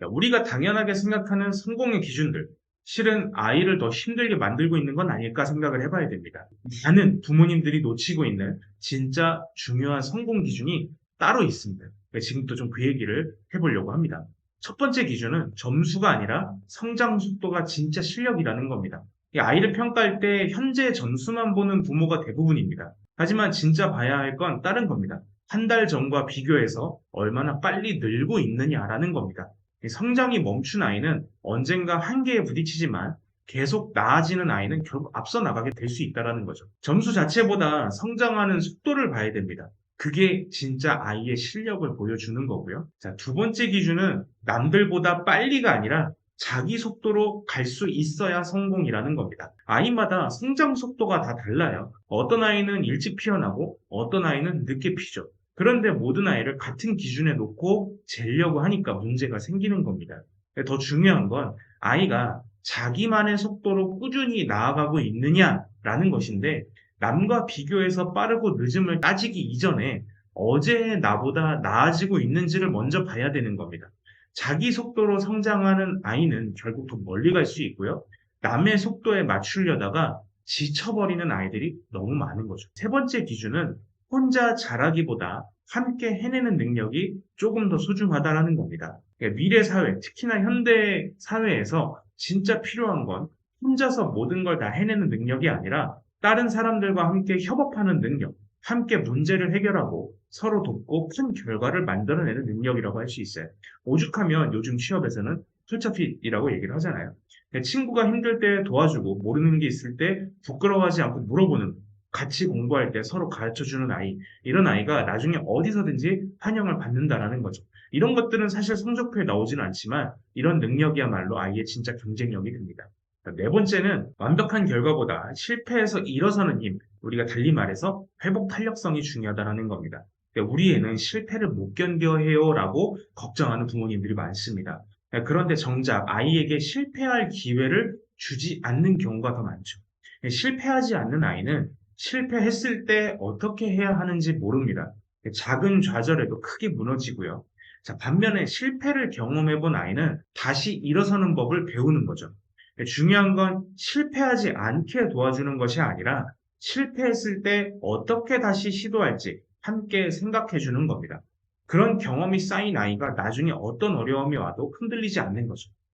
우리가 당연하게 생각하는 성공의 기준들, 실은 아이를 더 힘들게 만들고 있는 건 아닐까 생각을 해봐야 됩니다. 많은 부모님들이 놓치고 있는 진짜 중요한 성공 기준이 따로 있습니다. 지금부터 좀 그 얘기를 해보려고 합니다. 첫 번째 기준은 점수가 아니라 성장 속도가 진짜 실력이라는 겁니다. 이 아이를 평가할 때 현재 점수만 보는 부모가 대부분입니다. 하지만 진짜 봐야 할 건 다른 겁니다. 한 달 전과 비교해서 얼마나 빨리 늘고 있느냐라는 겁니다. 성장이 멈춘 아이는 언젠가 한계에 부딪히지만 계속 나아지는 아이는 결국 앞서 나가게 될 수 있다는 거죠. 점수 자체보다 성장하는 속도를 봐야 됩니다. 그게 진짜 아이의 실력을 보여주는 거고요. 자, 두 번째 기준은 남들보다 빨리가 아니라 자기 속도로 갈 수 있어야 성공이라는 겁니다. 아이마다 성장 속도가 다 달라요. 어떤 아이는 일찍 피어나고 어떤 아이는 늦게 피죠. 그런데 모든 아이를 같은 기준에 놓고 재려고 하니까 문제가 생기는 겁니다. 더 중요한 건 아이가 자기만의 속도로 꾸준히 나아가고 있느냐라는 것인데 남과 비교해서 빠르고 늦음을 따지기 이전에 어제의 나보다 나아지고 있는지를 먼저 봐야 되는 겁니다. 자기 속도로 성장하는 아이는 결국 더 멀리 갈 수 있고요. 남의 속도에 맞추려다가 지쳐버리는 아이들이 너무 많은 거죠. 세 번째 기준은 혼자 잘하기보다 함께 해내는 능력이 조금 더 소중하다라는 겁니다. 그러니까 미래 사회, 특히나 현대 사회에서 진짜 필요한 건 혼자서 모든 걸 다 해내는 능력이 아니라 다른 사람들과 함께 협업하는 능력, 함께 문제를 해결하고 서로 돕고 큰 결과를 만들어내는 능력이라고 할 수 있어요. 오죽하면 요즘 취업에서는 풀차핏이라고 얘기를 하잖아요. 그러니까 친구가 힘들 때 도와주고 모르는 게 있을 때 부끄러워하지 않고 물어보는, 같이 공부할 때 서로 가르쳐주는 아이, 이런 아이가 나중에 어디서든지 환영을 받는다라는 거죠. 이런 것들은 사실 성적표에 나오지는 않지만 이런 능력이야말로 아이의 진짜 경쟁력이 됩니다. 네 번째는 완벽한 결과보다 실패에서 일어서는 힘, 우리가 달리 말해서 회복 탄력성이 중요하다는 겁니다. 그러니까 우리 애는 실패를 못 견뎌해요라고 걱정하는 부모님들이 많습니다. 그런데 정작 아이에게 실패할 기회를 주지 않는 경우가 더 많죠. 실패하지 않는 아이는 실패했을 때 어떻게 해야 하는지 모릅니다. 작은 좌절에도 크게 무너지고요. 자, 반면에 실패를 경험해 본 아이는 다시 일어서는 법을 배우는 거죠. 중요한 건 실패하지 않게 도와주는 것이 아니라 실패했을 때 어떻게 다시 시도할지 함께 생각해 주는 겁니다. 그런 경험이 쌓인 아이가 나중에 어떤 어려움이 와도 흔들리지 않는 거죠.